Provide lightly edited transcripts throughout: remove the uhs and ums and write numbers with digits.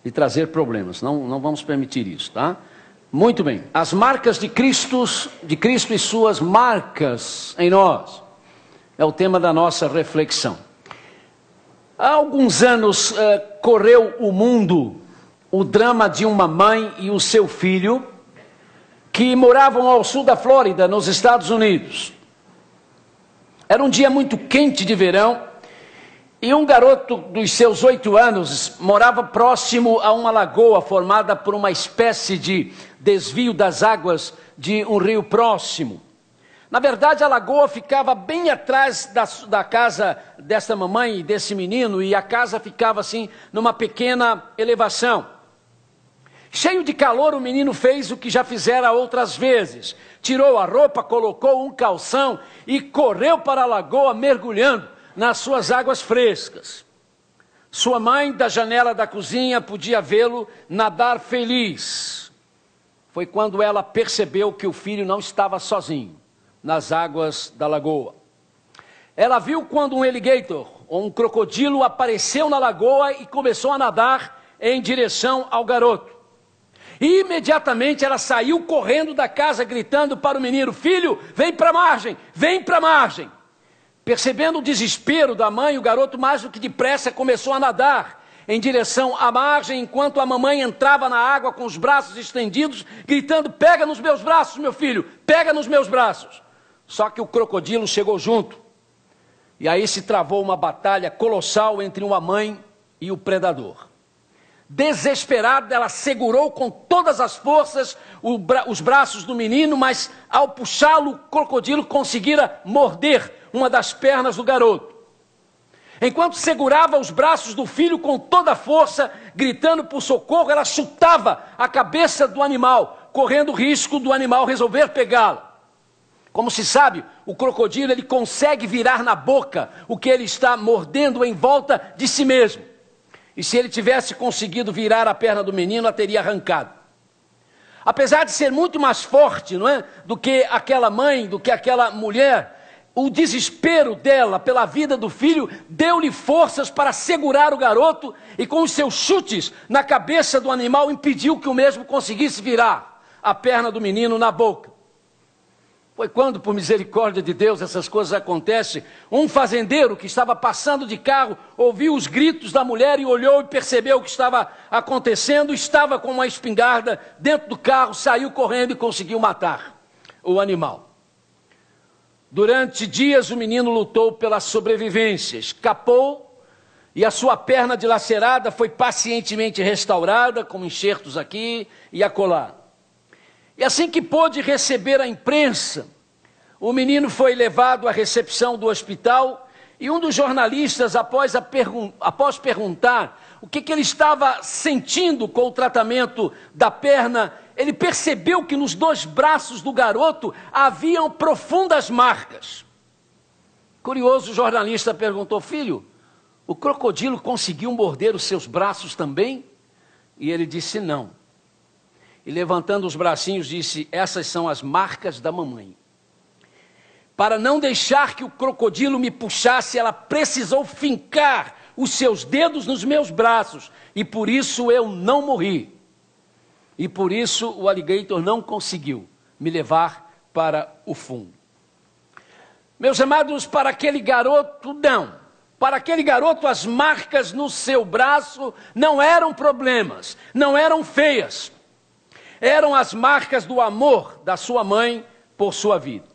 de trazer problemas. Não vamos permitir isso, tá? Muito bem. As marcas de Cristo e suas marcas em nós. É o tema da nossa reflexão. Há alguns anos correu o mundo o drama de uma mãe e o seu filho que moravam ao sul da Flórida, nos Estados Unidos. Era um dia muito quente de verão e um garoto dos seus 8 anos morava próximo a uma lagoa formada por uma espécie de desvio das águas de um rio próximo. Na verdade, a lagoa ficava bem atrás da casa dessa mamãe e desse menino, e a casa ficava assim numa pequena elevação. Cheio de calor, o menino fez o que já fizera outras vezes. Tirou a roupa, colocou um calção e correu para a lagoa, mergulhando nas suas águas frescas. Sua mãe, da janela da cozinha, podia vê-lo nadar feliz. Foi quando ela percebeu que o filho não estava sozinho nas águas da lagoa. Ela viu quando um alligator, ou um crocodilo, apareceu na lagoa e começou a nadar em direção ao garoto. E imediatamente ela saiu correndo da casa, gritando para o menino: filho, vem para a margem, vem para a margem. Percebendo o desespero da mãe, o garoto mais do que depressa começou a nadar em direção à margem, enquanto a mamãe entrava na água com os braços estendidos, gritando: pega nos meus braços, meu filho, pega nos meus braços. Só que o crocodilo chegou junto. E aí se travou uma batalha colossal entre uma mãe e o predador. Desesperada, ela segurou com todas as forças os braços do menino, mas ao puxá-lo, o crocodilo conseguira morder uma das pernas do garoto. Enquanto segurava os braços do filho com toda a força, gritando por socorro, ela chutava a cabeça do animal, correndo o risco do animal resolver pegá-la. Como se sabe, o crocodilo ele consegue virar na boca o que ele está mordendo em volta de si mesmo. E se ele tivesse conseguido virar a perna do menino, a teria arrancado. Apesar de ser muito mais forte, não é, do que aquela mãe, do que aquela mulher, o desespero dela pela vida do filho deu-lhe forças para segurar o garoto e com os seus chutes na cabeça do animal impediu que o mesmo conseguisse virar a perna do menino na boca. Foi quando, por misericórdia de Deus, essas coisas acontecem. Um fazendeiro que estava passando de carro ouviu os gritos da mulher e olhou e percebeu o que estava acontecendo. Estava com uma espingarda dentro do carro, saiu correndo e conseguiu matar o animal. Durante dias o menino lutou pela sobrevivência, escapou e a sua perna dilacerada foi pacientemente restaurada, com enxertos aqui e acolá. E assim que pôde receber a imprensa, o menino foi levado à recepção do hospital e um dos jornalistas, após perguntar o que ele estava sentindo com o tratamento da perna, ele percebeu que nos 2 braços do garoto haviam profundas marcas. Curioso, o jornalista perguntou: filho, o crocodilo conseguiu morder os seus braços também? E ele disse: não. E levantando os bracinhos disse: essas são as marcas da mamãe. Para não deixar que o crocodilo me puxasse, ela precisou fincar os seus dedos nos meus braços. E por isso eu não morri. E por isso o alligator não conseguiu me levar para o fundo. Meus amados, para aquele garoto, não. Para aquele garoto, as marcas no seu braço não eram problemas, não eram feias. Eram as marcas do amor da sua mãe por sua vida.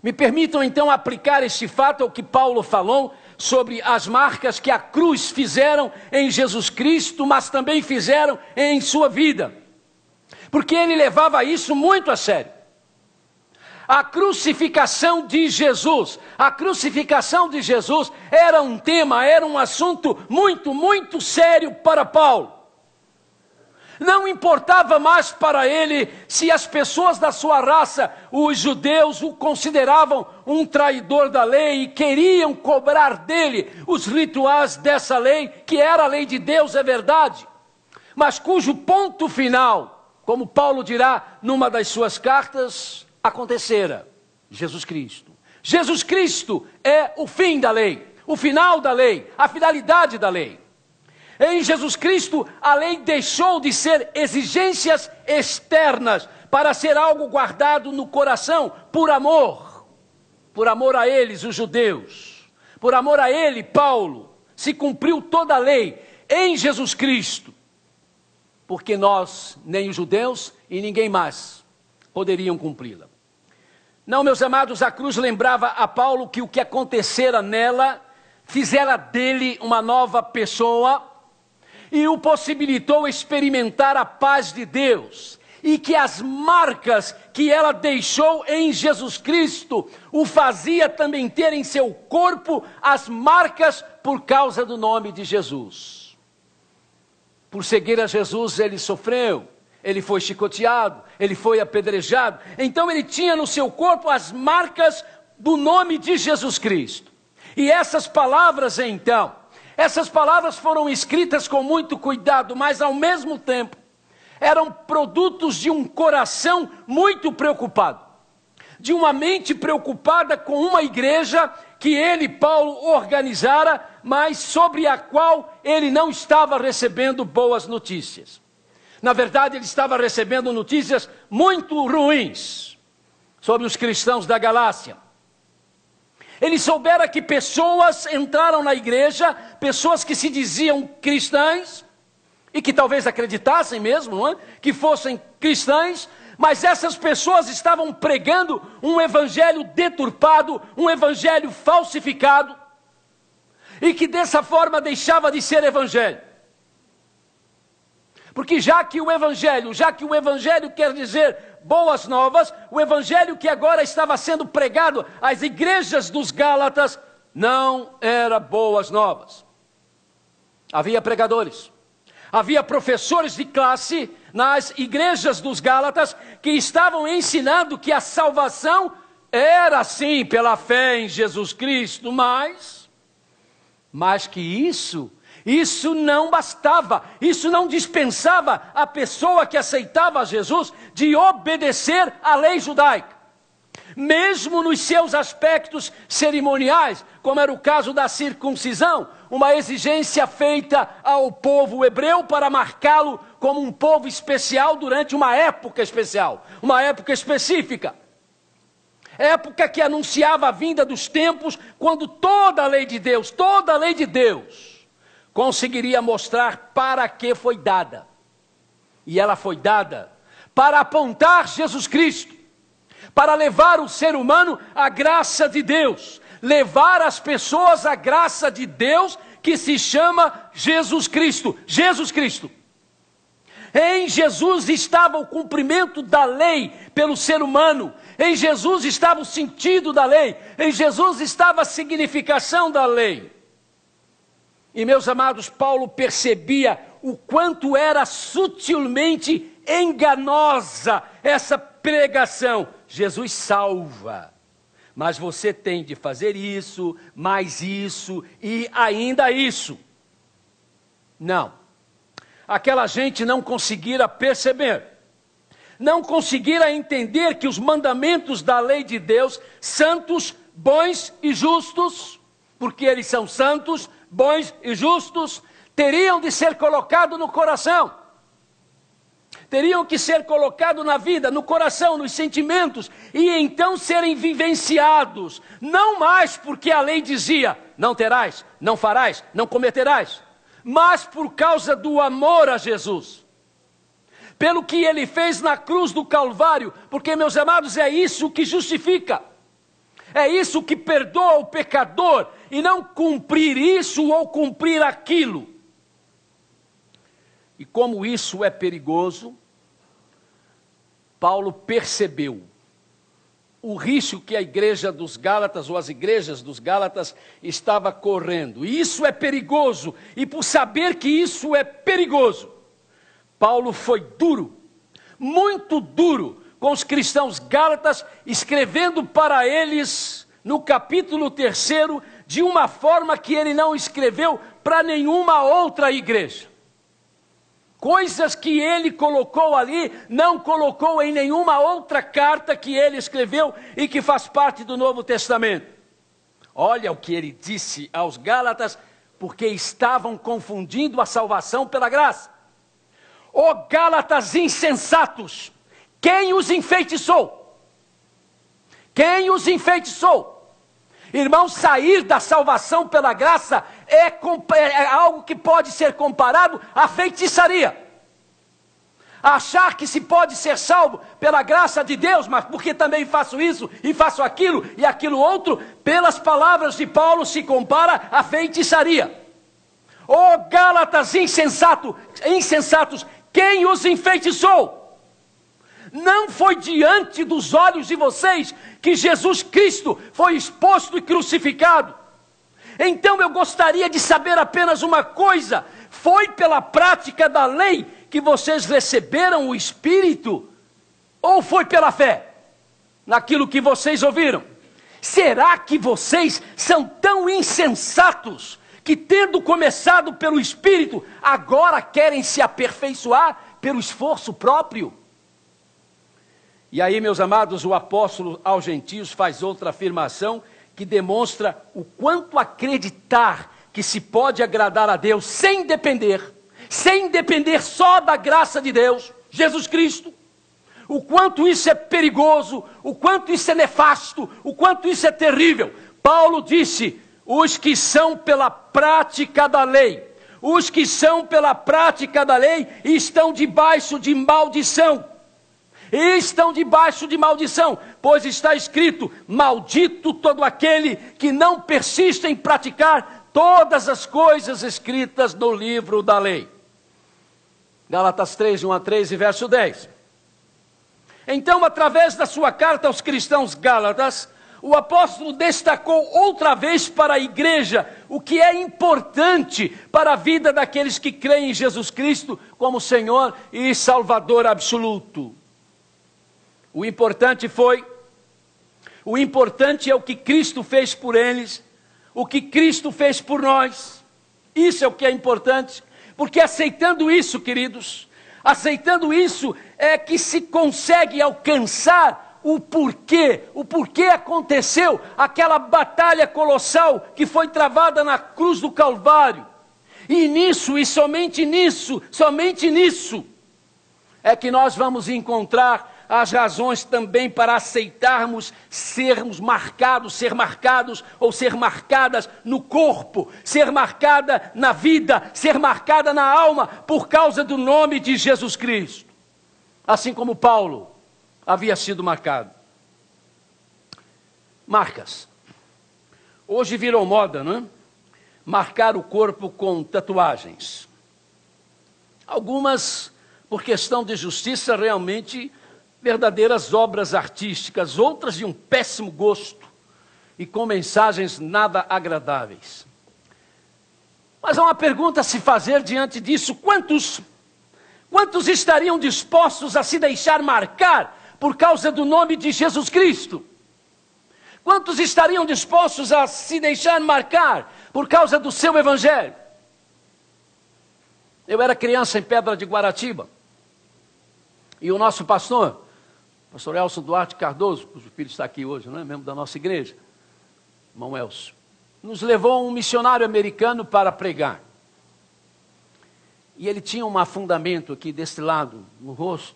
Me permitam então aplicar este fato ao que Paulo falou sobre as marcas que a cruz fizeram em Jesus Cristo, mas também fizeram em sua vida. Porque ele levava isso muito a sério. A crucificação de Jesus era um tema, era um assunto muito, muito sério para Paulo. Não importava mais para ele se as pessoas da sua raça, os judeus, o consideravam um traidor da lei e queriam cobrar dele os rituais dessa lei, que era a lei de Deus, é verdade, mas cujo ponto final, como Paulo dirá numa das suas cartas, acontecera: Jesus Cristo. Jesus Cristo é o fim da lei, o final da lei, a finalidade da lei. Em Jesus Cristo, a lei deixou de ser exigências externas para ser algo guardado no coração por amor a eles, os judeus, por amor a ele, Paulo, se cumpriu toda a lei em Jesus Cristo, porque nós, nem os judeus e ninguém mais, poderiam cumpri-la. Não, meus amados, a cruz lembrava a Paulo que o que acontecera nela fizera dele uma nova pessoa e o possibilitou experimentar a paz de Deus, e que as marcas que ela deixou em Jesus Cristo o fazia também ter em seu corpo as marcas por causa do nome de Jesus. Por seguir a Jesus, ele sofreu, ele foi chicoteado, ele foi apedrejado, então ele tinha no seu corpo as marcas do nome de Jesus Cristo. E essas palavras então, essas palavras foram escritas com muito cuidado, mas ao mesmo tempo, eram produtos de um coração muito preocupado, de uma mente preocupada com uma igreja que ele, Paulo, organizara, mas sobre a qual ele não estava recebendo boas notícias. Na verdade, ele estava recebendo notícias muito ruins sobre os cristãos da Galácia. Ele soubera que pessoas entraram na igreja, pessoas que se diziam cristãs, e que talvez acreditassem mesmo, não é? Que fossem cristãs, mas essas pessoas estavam pregando um evangelho deturpado, um evangelho falsificado, e que dessa forma deixava de ser evangelho. Porque já que o evangelho quer dizer boas novas, o evangelho que agora estava sendo pregado às igrejas dos Gálatas não era boas novas. Havia pregadores, havia professores de classe nas igrejas dos Gálatas que estavam ensinando que a salvação era sim pela fé em Jesus Cristo, mas que isso não bastava, isso não dispensava a pessoa que aceitava Jesus de obedecer à lei judaica. Mesmo nos seus aspectos cerimoniais, como era o caso da circuncisão, uma exigência feita ao povo hebreu para marcá-lo como um povo especial durante uma época especial, uma época específica. Época que anunciava a vinda dos tempos, quando toda a lei de Deus, conseguiria mostrar para que foi dada. E ela foi dada para apontar Jesus Cristo, para levar o ser humano à graça de Deus, levar as pessoas à graça de Deus, que se chama Jesus Cristo. Jesus Cristo. Em Jesus estava o cumprimento da lei pelo ser humano, em Jesus estava o sentido da lei, em Jesus estava a significação da lei. E meus amados, Paulo percebia o quanto era sutilmente enganosa essa pregação. Jesus salva, mas você tem de fazer isso, mais isso e ainda isso. Não. Aquela gente não conseguira perceber, não conseguira entender que os mandamentos da lei de Deus, santos, bons e justos, porque eles são santos, bons e justos, teriam de ser colocados no coração. Teriam que ser colocados na vida, no coração, nos sentimentos, e então serem vivenciados, não mais porque a lei dizia, não terás, não farás, não cometerás, mas por causa do amor a Jesus, pelo que ele fez na cruz do Calvário, porque, meus amados, é isso que justifica, é isso que perdoa o pecador, e não cumprir isso ou cumprir aquilo. E como isso é perigoso, Paulo percebeu o risco que a igreja dos Gálatas, ou as igrejas dos Gálatas, estava correndo. E isso é perigoso, e por saber que isso é perigoso, Paulo foi duro, muito duro, com os cristãos gálatas, escrevendo para eles, no capítulo 3, de uma forma que ele não escreveu para nenhuma outra igreja. Coisas que ele colocou ali, não colocou em nenhuma outra carta que ele escreveu e que faz parte do Novo Testamento. Olha o que ele disse aos Gálatas, porque estavam confundindo a salvação pela graça. Ó Gálatas insensatos, quem os enfeitiçou? Quem os enfeitiçou? Irmãos, sair da salvação pela graça é algo que pode ser comparado à feitiçaria. Achar que se pode ser salvo pela graça de Deus, mas porque também faço isso e faço aquilo e aquilo outro, pelas palavras de Paulo se compara à feitiçaria. Ó Gálatas insensatos, quem os enfeitiçou? Não foi diante dos olhos de vocês que Jesus Cristo foi exposto e crucificado? Então eu gostaria de saber apenas uma coisa: foi pela prática da lei que vocês receberam o Espírito, ou foi pela fé naquilo que vocês ouviram? Será que vocês são tão insensatos que, tendo começado pelo Espírito, agora querem se aperfeiçoar pelo esforço próprio? E aí, meus amados, o apóstolo aos gentios faz outra afirmação que demonstra o quanto acreditar que se pode agradar a Deus sem depender só da graça de Deus, Jesus Cristo. O quanto isso é perigoso, o quanto isso é nefasto, o quanto isso é terrível. Paulo disse: os que são pela prática da lei, os que são pela prática da lei estão debaixo de maldição. Estão debaixo de maldição, pois está escrito: maldito todo aquele que não persiste em praticar todas as coisas escritas no livro da lei. Gálatas 3, 1 a 3 e verso 10. Então, através da sua carta aos cristãos gálatas, o apóstolo destacou outra vez para a igreja o que é importante para a vida daqueles que creem em Jesus Cristo como Senhor e Salvador absoluto. O importante é o que Cristo fez por eles, o que Cristo fez por nós. Isso é o que é importante, porque aceitando isso, queridos, aceitando isso é que se consegue alcançar o porquê aconteceu aquela batalha colossal que foi travada na cruz do Calvário. E nisso, e somente nisso, é que nós vamos encontrar as razões também para aceitarmos ser marcadas no corpo, ser marcada na vida, ser marcada na alma, por causa do nome de Jesus Cristo. Assim como Paulo havia sido marcado. Marcas. Hoje virou moda, não é? Marcar o corpo com tatuagens. Algumas, por questão de justiça, realmente verdadeiras obras artísticas, outras de um péssimo gosto e com mensagens nada agradáveis. Mas há uma pergunta a se fazer diante disso: quantos estariam dispostos a se deixar marcar por causa do nome de Jesus Cristo? Quantos estariam dispostos a se deixar marcar por causa do seu evangelho? Eu era criança em Pedra de Guaratiba, e o nosso pastor Elcio Duarte Cardoso, cujo filho está aqui hoje, não é? Membro da nossa igreja, irmão Elcio, nos levou um missionário americano para pregar. E ele tinha um afundamento aqui deste lado, no rosto.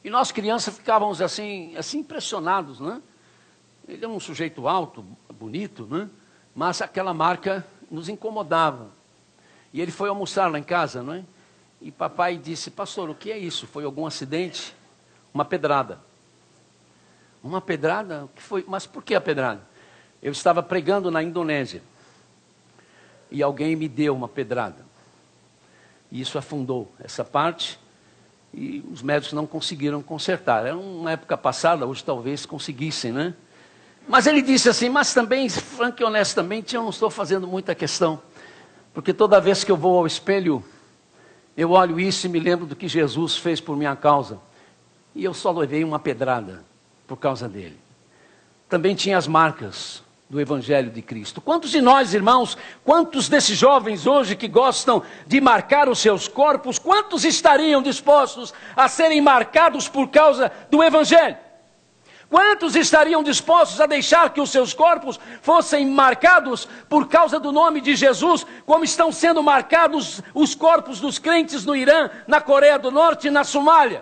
E nós crianças ficávamos assim impressionados, né? Ele era um sujeito alto, bonito, né? Mas aquela marca nos incomodava. E ele foi almoçar lá em casa, não é? E papai disse: pastor, o que é isso? Foi algum acidente? Uma pedrada. Uma pedrada? O que foi? Mas por que a pedrada? Eu estava pregando na Indonésia e alguém me deu uma pedrada. E isso afundou essa parte e os médicos não conseguiram consertar. Era uma época passada, hoje talvez conseguissem, né? Mas ele disse assim: mas também, franco e honestamente, eu não estou fazendo muita questão, porque toda vez que eu vou ao espelho, eu olho isso e me lembro do que Jesus fez por minha causa. E eu só levei uma pedrada por causa dele. Também tinha as marcas do Evangelho de Cristo. Quantos de nós, irmãos, quantos desses jovens hoje que gostam de marcar os seus corpos, quantos estariam dispostos a serem marcados por causa do Evangelho? Quantos estariam dispostos a deixar que os seus corpos fossem marcados por causa do nome de Jesus, como estão sendo marcados os corpos dos crentes no Irã, na Coreia do Norte e na Somália?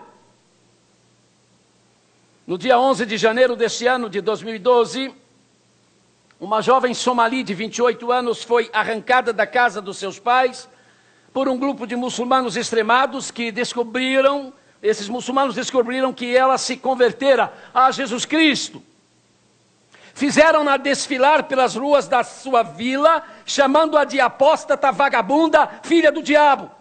No dia 11 de janeiro deste ano de 2012, uma jovem somali de 28 anos foi arrancada da casa dos seus pais por um grupo de muçulmanos extremados que esses muçulmanos descobriram que ela se convertera a Jesus Cristo. Fizeram-na desfilar pelas ruas da sua vila, chamando-a de apóstata, vagabunda, filha do diabo.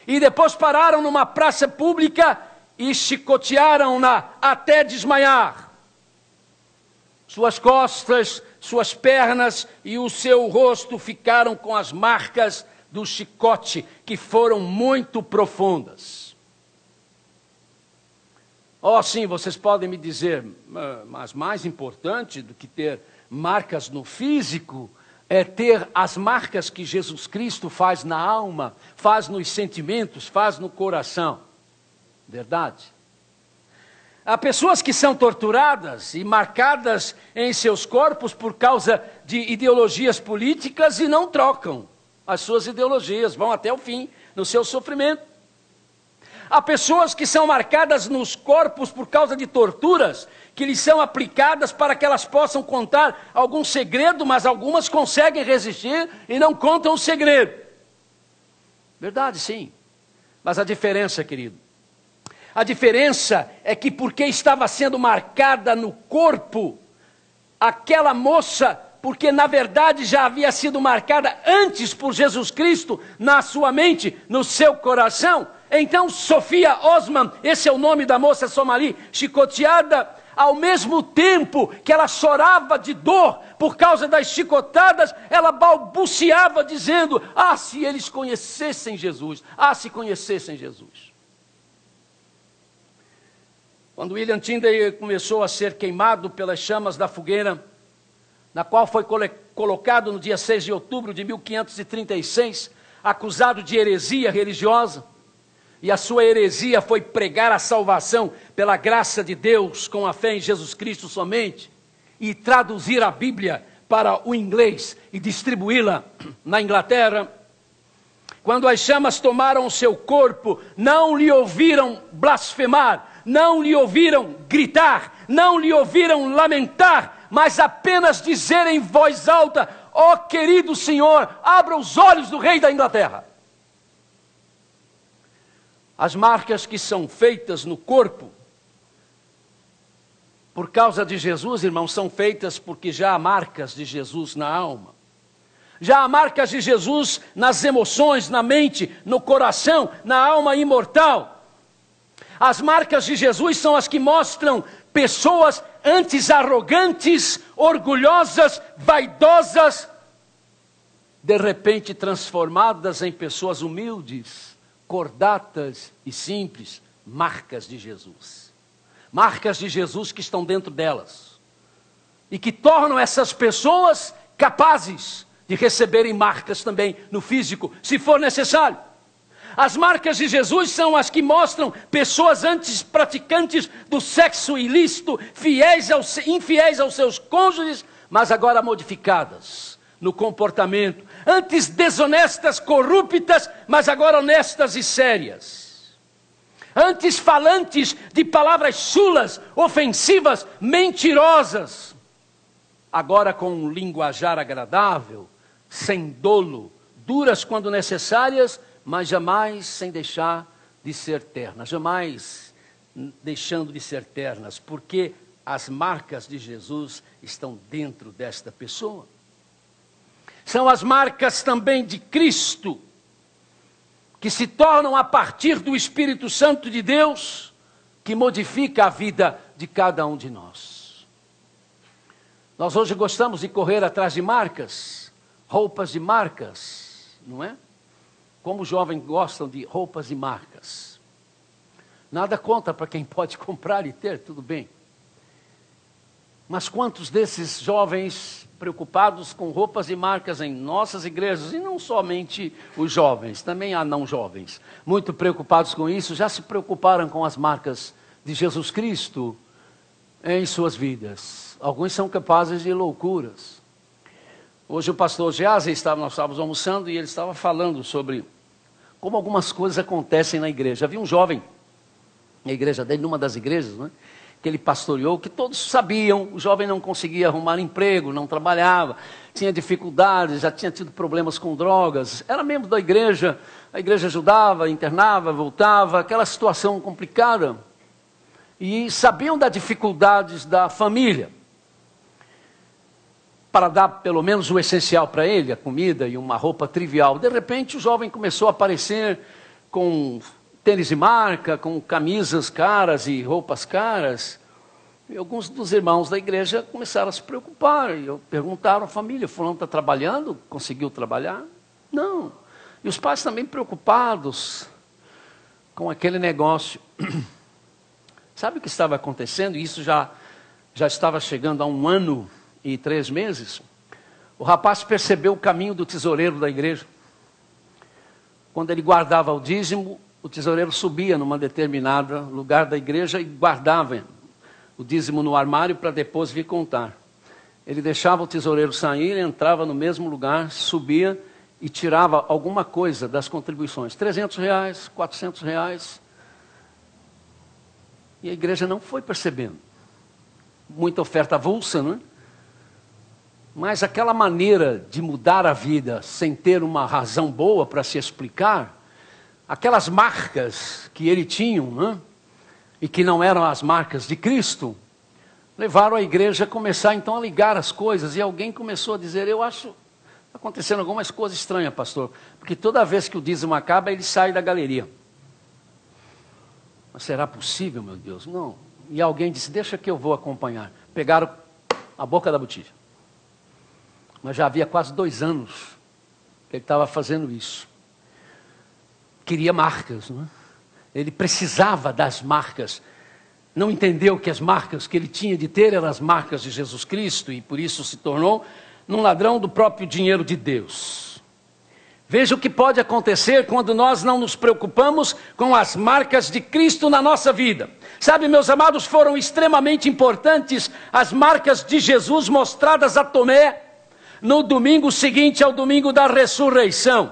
E depois pararam numa praça pública e chicotearam-na até desmaiar. Suas costas, suas pernas e o seu rosto ficaram com as marcas do chicote, que foram muito profundas. Oh, sim, vocês podem me dizer, mas mais importante do que ter marcas no físico é ter as marcas que Jesus Cristo faz na alma, faz nos sentimentos, faz no coração. Verdade? Há pessoas que são torturadas e marcadas em seus corpos por causa de ideologias políticas e não trocam as suas ideologias, vão até o fim no seu sofrimento. Há pessoas que são marcadas nos corpos por causa de torturas que lhes são aplicadas para que elas possam contar algum segredo, mas algumas conseguem resistir e não contam o segredo. Verdade, sim. Mas a diferença, querido, a diferença é que porque estava sendo marcada no corpo, aquela moça, porque na verdade já havia sido marcada antes por Jesus Cristo na sua mente, no seu coração. Então Sofia Osman, esse é o nome da moça somali, chicoteada, ao mesmo tempo que ela chorava de dor por causa das chicotadas, ela balbuciava dizendo: ah, se eles conhecessem Jesus, ah, se conhecessem Jesus. Quando William Tyndale começou a ser queimado pelas chamas da fogueira, na qual foi colocado no dia 6 de outubro de 1536, acusado de heresia religiosa, e a sua heresia foi pregar a salvação pela graça de Deus com a fé em Jesus Cristo somente, e traduzir a Bíblia para o inglês e distribuí-la na Inglaterra. Quando as chamas tomaram o seu corpo, não lhe ouviram blasfemar, não lhe ouviram gritar, não lhe ouviram lamentar, mas apenas dizer em voz alta: ó querido Senhor, abra os olhos do rei da Inglaterra. As marcas que são feitas no corpo, por causa de Jesus, irmãos, são feitas porque já há marcas de Jesus na alma. Já há marcas de Jesus nas emoções, na mente, no coração, na alma imortal. As marcas de Jesus são as que mostram pessoas antes arrogantes, orgulhosas, vaidosas, de repente transformadas em pessoas humildes, cordatas e simples. Marcas de Jesus. Marcas de Jesus que estão dentro delas. E que tornam essas pessoas capazes de receberem marcas também no físico, se for necessário. As marcas de Jesus são as que mostram pessoas antes praticantes do sexo ilícito, infiéis aos seus cônjuges, mas agora modificadas no comportamento. Antes desonestas, corruptas, mas agora honestas e sérias. Antes falantes de palavras chulas, ofensivas, mentirosas, agora com um linguajar agradável, sem dolo, duras quando necessárias, mas jamais sem deixar de ser ternas, jamais deixando de ser ternas, porque as marcas de Jesus estão dentro desta pessoa. São as marcas também de Cristo, que se tornam a partir do Espírito Santo de Deus, que modifica a vida de cada um de nós. Nós hoje gostamos de correr atrás de marcas, roupas de marcas, não é? Como os jovens gostam de roupas e marcas. Nada contra para quem pode comprar e ter, tudo bem. Mas quantos desses jovens preocupados com roupas e marcas em nossas igrejas, e não somente os jovens, também há não jovens, muito preocupados com isso, já se preocuparam com as marcas de Jesus Cristo em suas vidas. Alguns são capazes de loucuras. Hoje o pastor Geazi nós estávamos almoçando e ele estava falando sobre como algumas coisas acontecem na igreja. Havia um jovem na igreja dele, numa das igrejas, né, que ele pastoreou, que todos sabiam, o jovem não conseguia arrumar emprego, não trabalhava, tinha dificuldades, já tinha tido problemas com drogas, era membro da igreja, a igreja ajudava, internava, voltava, aquela situação complicada. E sabiam das dificuldades da família, para dar pelo menos o essencial para ele, a comida e uma roupa trivial. De repente o jovem começou a aparecer com tênis de marca, com camisas caras e roupas caras. E alguns dos irmãos da igreja começaram a se preocupar. E perguntaram à família: fulano está trabalhando? Conseguiu trabalhar? Não. E os pais também preocupados com aquele negócio. Sabe o que estava acontecendo? Isso já estava chegando a 1 ano e 3 meses. O rapaz percebeu o caminho do tesoureiro da igreja. Quando ele guardava o dízimo, o tesoureiro subia numa determinada lugar da igreja e guardava o dízimo no armário para depois vir contar. Ele deixava o tesoureiro sair, entrava no mesmo lugar, subia e tirava alguma coisa das contribuições. R$300, R$400. E a igreja não foi percebendo. Muita oferta avulsa, não é? Mas aquela maneira de mudar a vida sem ter uma razão boa para se explicar, aquelas marcas que ele tinha, né, e que não eram as marcas de Cristo, levaram a igreja a começar então a ligar as coisas. E alguém começou a dizer: eu acho acontecendo algumas coisas estranhas, pastor, porque toda vez que o dízimo acaba, ele sai da galeria. Mas será possível, meu Deus? Não. E alguém disse: deixa que eu vou acompanhar. Pegaram a boca da botija. Mas já havia quase 2 anos que ele estava fazendo isso. Queria marcas, não é? Ele precisava das marcas. Não entendeu que as marcas que ele tinha de ter eram as marcas de Jesus Cristo, e por isso se tornou um ladrão do próprio dinheiro de Deus. Veja o que pode acontecer quando nós não nos preocupamos com as marcas de Cristo na nossa vida. Sabe, meus amados, foram extremamente importantes as marcas de Jesus mostradas a Tomé no domingo seguinte ao domingo da ressurreição.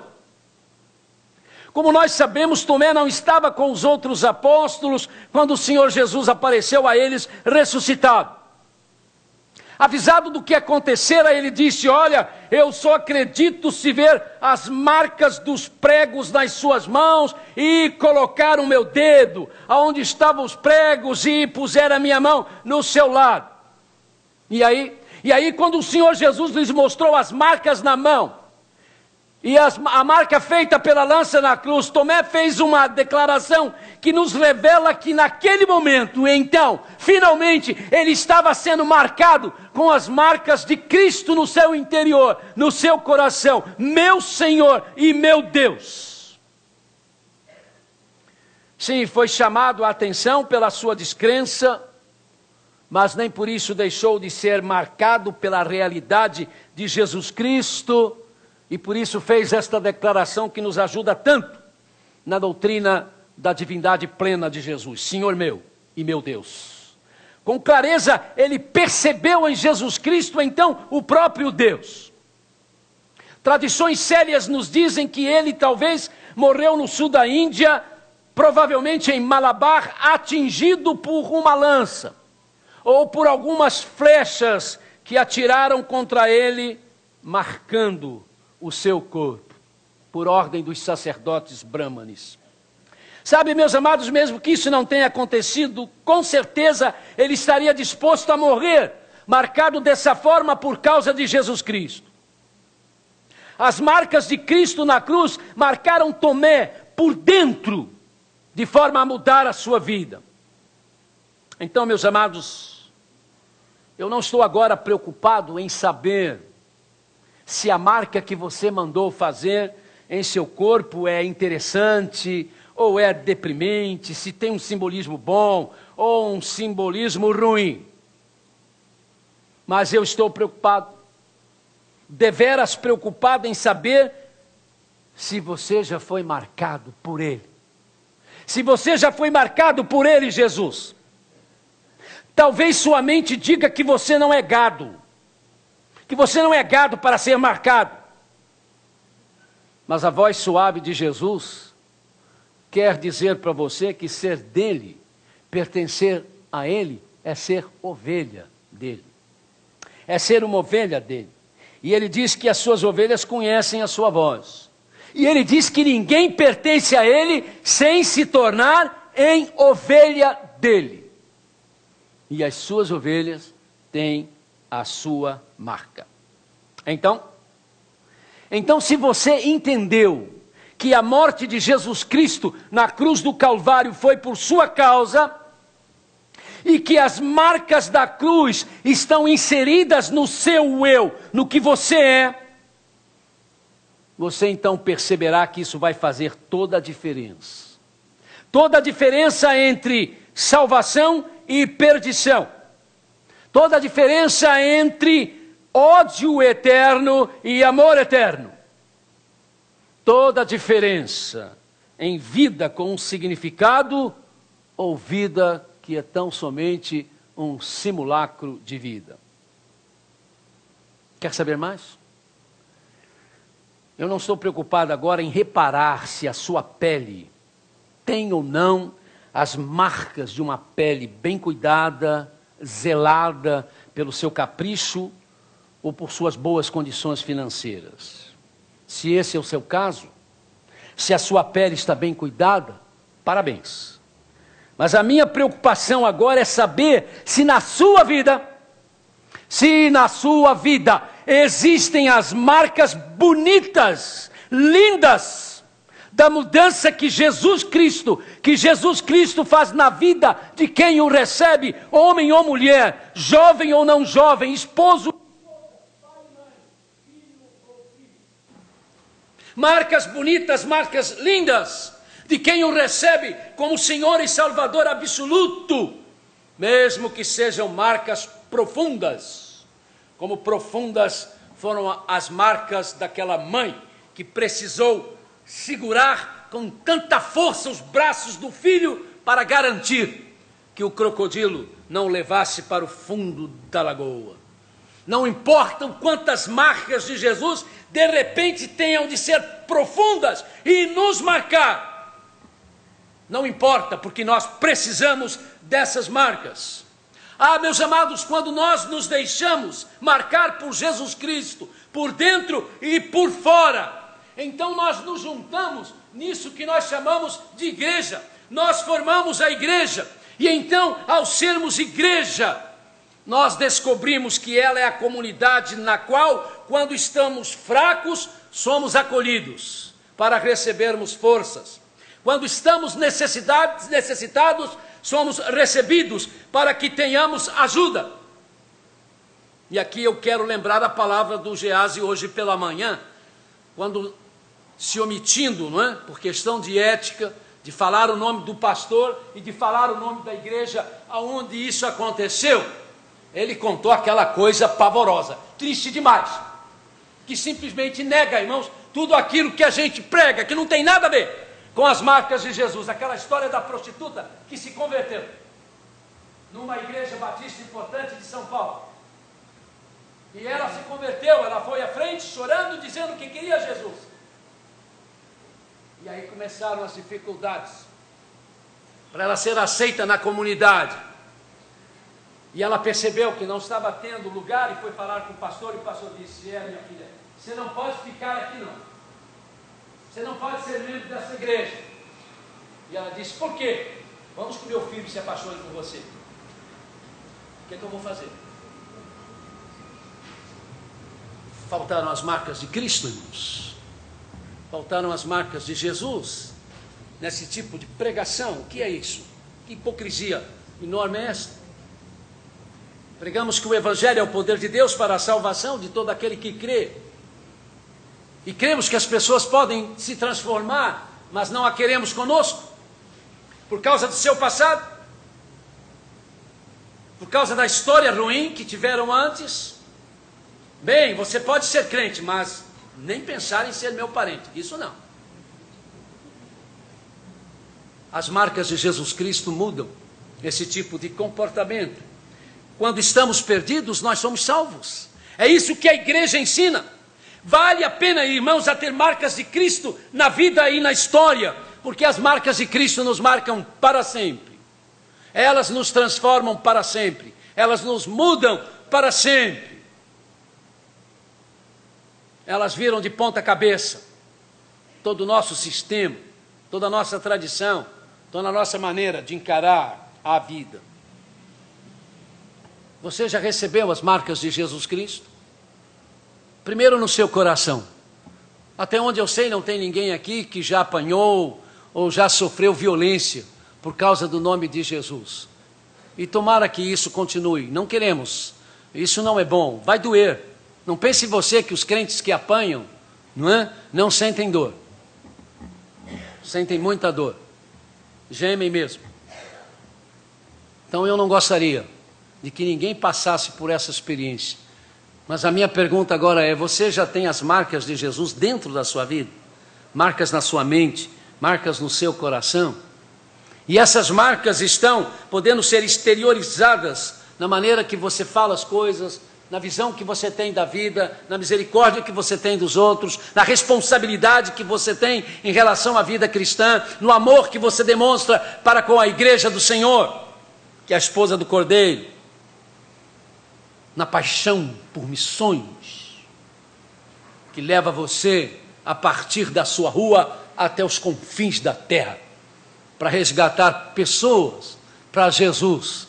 Como nós sabemos, Tomé não estava com os outros apóstolos quando o Senhor Jesus apareceu a eles ressuscitado. Avisado do que acontecera, ele disse: olha, eu só acredito se ver as marcas dos pregos nas suas mãos e colocar o meu dedo aonde estavam os pregos e puser a minha mão no seu lado. E aí quando o Senhor Jesus lhes mostrou as marcas na mão, e a marca feita pela lança na cruz, Tomé fez uma declaração que nos revela que naquele momento, então, finalmente, ele estava sendo marcado com as marcas de Cristo no seu interior, no seu coração. Meu Senhor e meu Deus. Sim, foi chamado a atenção pela sua descrença, mas nem por isso deixou de ser marcado pela realidade de Jesus Cristo, e por isso fez esta declaração que nos ajuda tanto na doutrina da divindade plena de Jesus: Senhor meu e meu Deus. Com clareza ele percebeu em Jesus Cristo então o próprio Deus. Tradições sérias nos dizem que ele talvez morreu no sul da Índia, provavelmente em Malabar, atingido por uma lança, ou por algumas flechas que atiraram contra ele, marcando o seu corpo, por ordem dos sacerdotes brâmanes. Sabe, meus amados, mesmo que isso não tenha acontecido, com certeza ele estaria disposto a morrer, marcado dessa forma por causa de Jesus Cristo. As marcas de Cristo na cruz marcaram Tomé por dentro, de forma a mudar a sua vida. Então, meus amados, eu não estou agora preocupado em saber se a marca que você mandou fazer em seu corpo é interessante ou é deprimente, se tem um simbolismo bom ou um simbolismo ruim. Mas eu estou preocupado, deveras preocupado em saber se você já foi marcado por Ele. Se você já foi marcado por Ele, Jesus. Talvez sua mente diga que você não é gado, que você não é gado para ser marcado. Mas a voz suave de Jesus quer dizer para você que ser dele, pertencer a ele, é ser ovelha dele. É ser uma ovelha dele. E ele diz que as suas ovelhas conhecem a sua voz. E ele diz que ninguém pertence a ele sem se tornar em ovelha dele. E as suas ovelhas têm a sua marca. Então, se você entendeu que a morte de Jesus Cristo na cruz do Calvário foi por sua causa, e que as marcas da cruz estão inseridas no seu eu, no que você é, você então perceberá que isso vai fazer toda a diferença. Toda a diferença entre salvação e perdição. Toda a diferença entre ódio eterno e amor eterno. Toda a diferença em vida com um significado ou vida que é tão somente um simulacro de vida. Quer saber mais? Eu não estou preocupado agora em reparar se a sua pele tem ou não as marcas de uma pele bem cuidada, zelada pelo seu capricho ou por suas boas condições financeiras. Se esse é o seu caso, se a sua pele está bem cuidada, parabéns. Mas a minha preocupação agora é saber se na sua vida existem as marcas bonitas, lindas, da mudança que Jesus Cristo faz na vida de quem o recebe, homem ou mulher, jovem ou não jovem, esposo. Marcas bonitas, marcas lindas, de quem o recebe como Senhor e Salvador absoluto, mesmo que sejam marcas profundas, como profundas foram as marcas daquela mãe que precisou segurar com tanta força os braços do filho para garantir que o crocodilo não o levasse para o fundo da lagoa. Não importam quantas marcas de Jesus de repente tenham de ser profundas e nos marcar. Não importa, porque nós precisamos dessas marcas. Ah, meus amados, quando nós nos deixamos marcar por Jesus Cristo, por dentro e por fora, então nós nos juntamos nisso que nós chamamos de igreja. Nós formamos a igreja. E então, ao sermos igreja, nós descobrimos que ela é a comunidade na qual, quando estamos fracos, somos acolhidos para recebermos forças. Quando estamos necessitados, somos recebidos para que tenhamos ajuda. E aqui eu quero lembrar a palavra do Gease hoje pela manhã, quando se omitindo, não é? Por questão de ética, de falar o nome do pastor e de falar o nome da igreja aonde isso aconteceu, ele contou aquela coisa pavorosa, triste demais, que simplesmente nega, irmãos, tudo aquilo que a gente prega, que não tem nada a ver com as marcas de Jesus. Aquela história da prostituta que se converteu numa igreja batista importante de São Paulo. E ela se converteu, ela foi à frente chorando, dizendo que queria Jesus. E aí começaram as dificuldades para ela ser aceita na comunidade. E ela percebeu que não estava tendo lugar e foi falar com o pastor, e o pastor disse: minha filha, você não pode ficar aqui não. Você não pode ser membro dessa igreja. E ela disse: por quê? Vamos que meu filho se apaixone por você. O que é que eu vou fazer? Faltaram as marcas de Cristo, irmãos. Faltaram as marcas de Jesus nesse tipo de pregação. O que é isso? Que hipocrisia enorme é esta? Pregamos que o Evangelho é o poder de Deus para a salvação de todo aquele que crê. E cremos que as pessoas podem se transformar, mas não a queremos conosco, por causa do seu passado, por causa da história ruim que tiveram antes. Bem, você pode ser crente, mas nem pensar em ser meu parente, isso não. As marcas de Jesus Cristo mudam esse tipo de comportamento. Quando estamos perdidos, nós somos salvos. É isso que a igreja ensina. Vale a pena, irmãos, a ter marcas de Cristo na vida e na história, porque as marcas de Cristo nos marcam para sempre. Elas nos transformam para sempre. Elas nos mudam para sempre. Elas viram de ponta cabeça todo o nosso sistema, toda a nossa tradição, toda a nossa maneira de encarar a vida. Você já recebeu as marcas de Jesus Cristo? Primeiro no seu coração. Até onde eu sei, não tem ninguém aqui que já apanhou ou já sofreu violência por causa do nome de Jesus. E tomara que isso continue. Não queremos. Isso não é bom. Vai doer. Não pense você que os crentes que apanham, não sentem dor. Sentem muita dor. Gemem mesmo. Então eu não gostaria de que ninguém passasse por essa experiência. Mas a minha pergunta agora é: você já tem as marcas de Jesus dentro da sua vida? Marcas na sua mente, marcas no seu coração? E essas marcas estão podendo ser exteriorizadas na maneira que você fala as coisas, na visão que você tem da vida, na misericórdia que você tem dos outros, na responsabilidade que você tem em relação à vida cristã, no amor que você demonstra para com a igreja do Senhor, que é a esposa do Cordeiro, na paixão por missões, que leva você a partir da sua rua até os confins da terra, para resgatar pessoas para Jesus,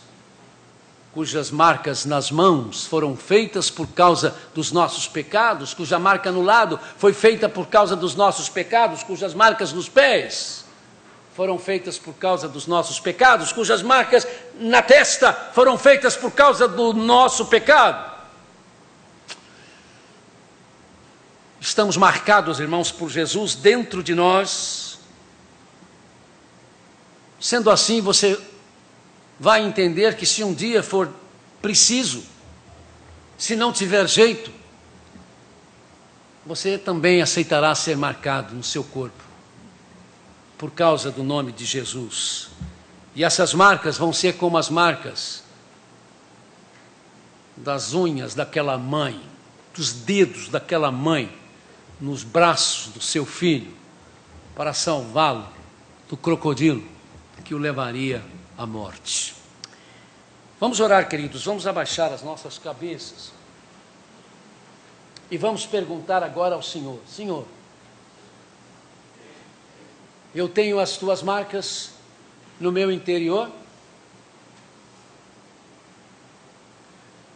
cujas marcas nas mãos foram feitas por causa dos nossos pecados, cuja marca no lado foi feita por causa dos nossos pecados, cujas marcas nos pés foram feitas por causa dos nossos pecados, cujas marcas na testa foram feitas por causa do nosso pecado. Estamos marcados, irmãos, por Jesus dentro de nós. Sendo assim, você vai entender que se um dia for preciso, se não tiver jeito, você também aceitará ser marcado no seu corpo, por causa do nome de Jesus. E essas marcas vão ser como as marcas das unhas daquela mãe, dos dedos daquela mãe, nos braços do seu filho, para salvá-lo do crocodilo que o levaria à morte. Vamos orar, queridos, vamos abaixar as nossas cabeças e vamos perguntar agora ao Senhor: Senhor, eu tenho as tuas marcas no meu interior?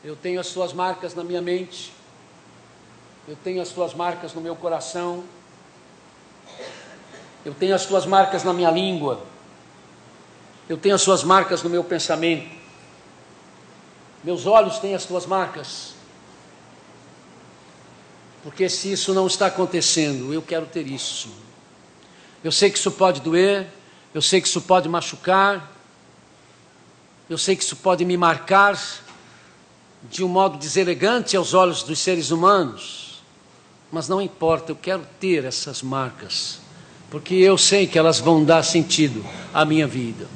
Eu tenho as tuas marcas na minha mente? Eu tenho as tuas marcas no meu coração? Eu tenho as tuas marcas na minha língua? Eu tenho as tuas marcas no meu pensamento? Meus olhos têm as tuas marcas? Porque se isso não está acontecendo, eu quero ter isso, Senhor. Eu sei que isso pode doer, eu sei que isso pode machucar, eu sei que isso pode me marcar de um modo deselegante aos olhos dos seres humanos, mas não importa, eu quero ter essas marcas, porque eu sei que elas vão dar sentido à minha vida.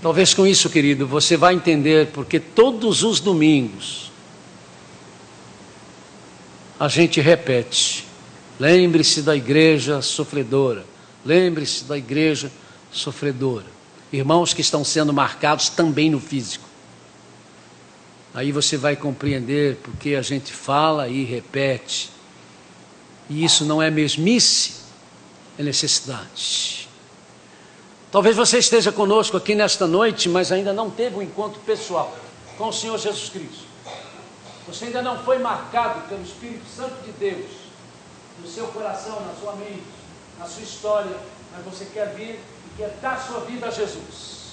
Talvez com isso, querido, você vai entender porque todos os domingos a gente repete: lembre-se da igreja sofredora, lembre-se da igreja sofredora. Irmãos que estão sendo marcados também no físico. Aí você vai compreender porque a gente fala e repete. E isso não é mesmice, é necessidade. Talvez você esteja conosco aqui nesta noite, mas ainda não teve um encontro pessoal com o Senhor Jesus Cristo. Você ainda não foi marcado pelo Espírito Santo de Deus no seu coração, na sua mente, na sua história, mas você quer vir e quer dar sua vida a Jesus.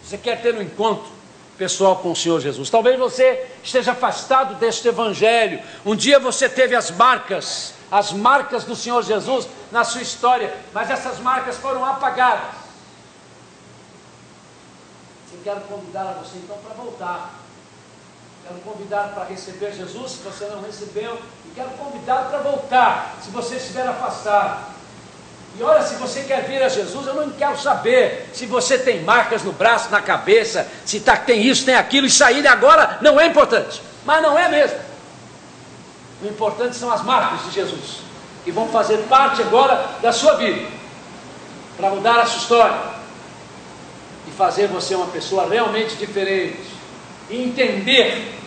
Você quer ter um encontro pessoal com o Senhor Jesus. Talvez você esteja afastado deste evangelho. Um dia você teve as marcas do Senhor Jesus na sua história, mas essas marcas foram apagadas. Eu quero convidar a você então para voltar. Quero convidar para receber Jesus, se você não recebeu, e quero convidar para voltar, se você estiver afastado. E olha, se você quer vir a Jesus, eu não quero saber se você tem marcas no braço, na cabeça, se tem isso, tem aquilo, isso aí agora não é importante. Mas não é mesmo. O importante são as marcas de Jesus, que vão fazer parte agora da sua vida, para mudar a sua história, e fazer você uma pessoa realmente diferente, e entender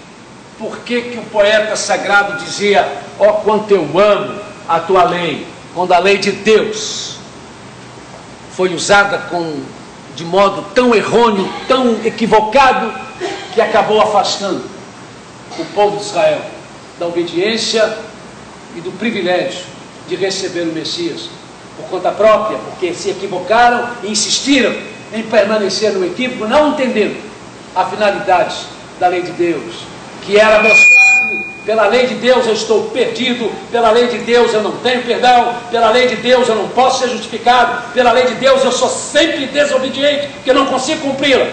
por que o poeta sagrado dizia: ó, quanto eu amo a tua lei, quando a lei de Deus foi usada de modo tão errôneo, tão equivocado, que acabou afastando o povo de Israel da obediência e do privilégio de receber o Messias por conta própria, porque se equivocaram e insistiram em permanecer no equívoco, não entendendo a finalidade da lei de Deus, que era mostrar-me: pela lei de Deus eu estou perdido, pela lei de Deus eu não tenho perdão, pela lei de Deus eu não posso ser justificado, pela lei de Deus eu sou sempre desobediente, porque eu não consigo cumpri-la.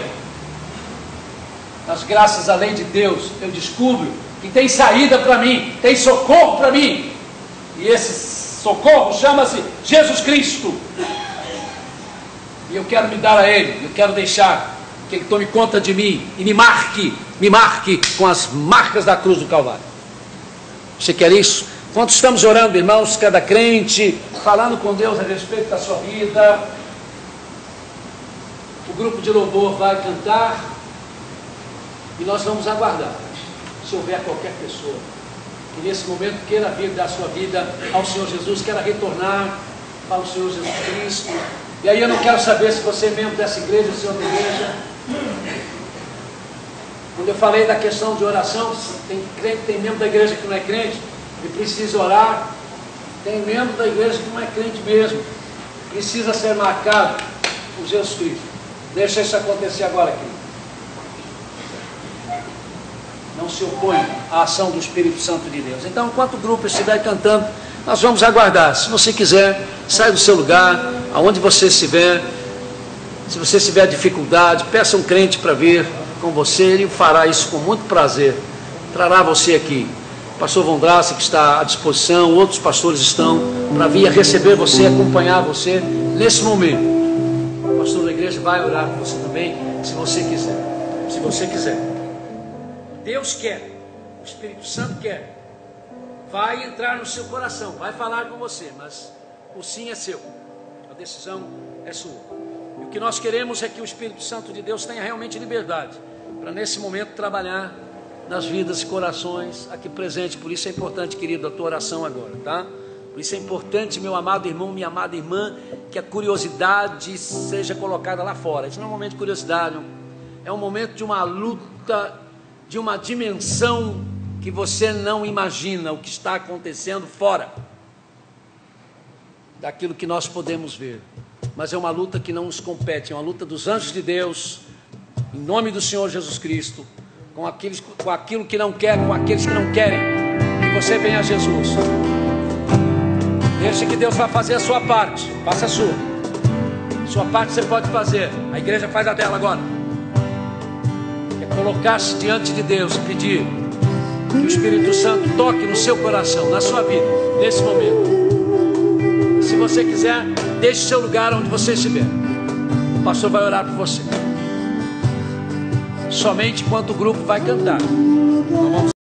Mas graças à lei de Deus eu descubro que tem saída para mim, tem socorro para mim, e esse socorro chama-se Jesus Cristo, e eu quero me dar a Ele, eu quero deixar que Ele tome conta de mim e me marque com as marcas da cruz do Calvário. Você quer isso? Enquanto estamos orando, irmãos, cada crente falando com Deus a respeito da sua vida, o grupo de louvor vai cantar e nós vamos aguardar. Se houver qualquer pessoa que nesse momento queira vir dar sua vida ao Senhor Jesus, queira retornar para o Senhor Jesus Cristo. E aí eu não quero saber se você é membro dessa igreja ou se é outra igreja. Quando eu falei da questão de oração, tem crente, tem membro da igreja que não é crente e precisa orar. Tem membro da igreja que não é crente mesmo, precisa ser marcado por Jesus Cristo. Deixa isso acontecer agora, querido. Não se opõe à ação do Espírito Santo de Deus. Então, enquanto o grupo estiver cantando, nós vamos aguardar. Se você quiser, sai do seu lugar, aonde você estiver. Se você tiver dificuldade, peça um crente para vir com você. Ele fará isso com muito prazer. Trará você aqui. O pastor Vondraça, que está à disposição, outros pastores estão para vir receber você, acompanhar você nesse momento. O pastor da igreja vai orar por você também, se você quiser. Se você quiser. Deus quer, o Espírito Santo quer, vai entrar no seu coração, vai falar com você, mas o sim é seu, a decisão é sua. E o que nós queremos é que o Espírito Santo de Deus tenha realmente liberdade, para nesse momento trabalhar nas vidas e corações aqui presentes. Por isso é importante, querido, a tua oração agora, tá? Por isso é importante, meu amado irmão, minha amada irmã, que a curiosidade seja colocada lá fora. Isso não é um momento de curiosidade, não. É um momento de uma luta, de uma dimensão que você não imagina o que está acontecendo fora daquilo que nós podemos ver. Mas é uma luta que não nos compete, é uma luta dos anjos de Deus, em nome do Senhor Jesus Cristo, com aquilo que não quer, com aqueles que não querem que você venha a Jesus. Deixe que Deus vai fazer a sua parte, faça a sua. Sua parte você pode fazer, a igreja faz a dela agora. Colocar-se diante de Deus e pedir que o Espírito Santo toque no seu coração, na sua vida, nesse momento. Se você quiser, deixe o seu lugar onde você estiver. O pastor vai orar por você. Somente enquanto o grupo vai cantar. Não vamos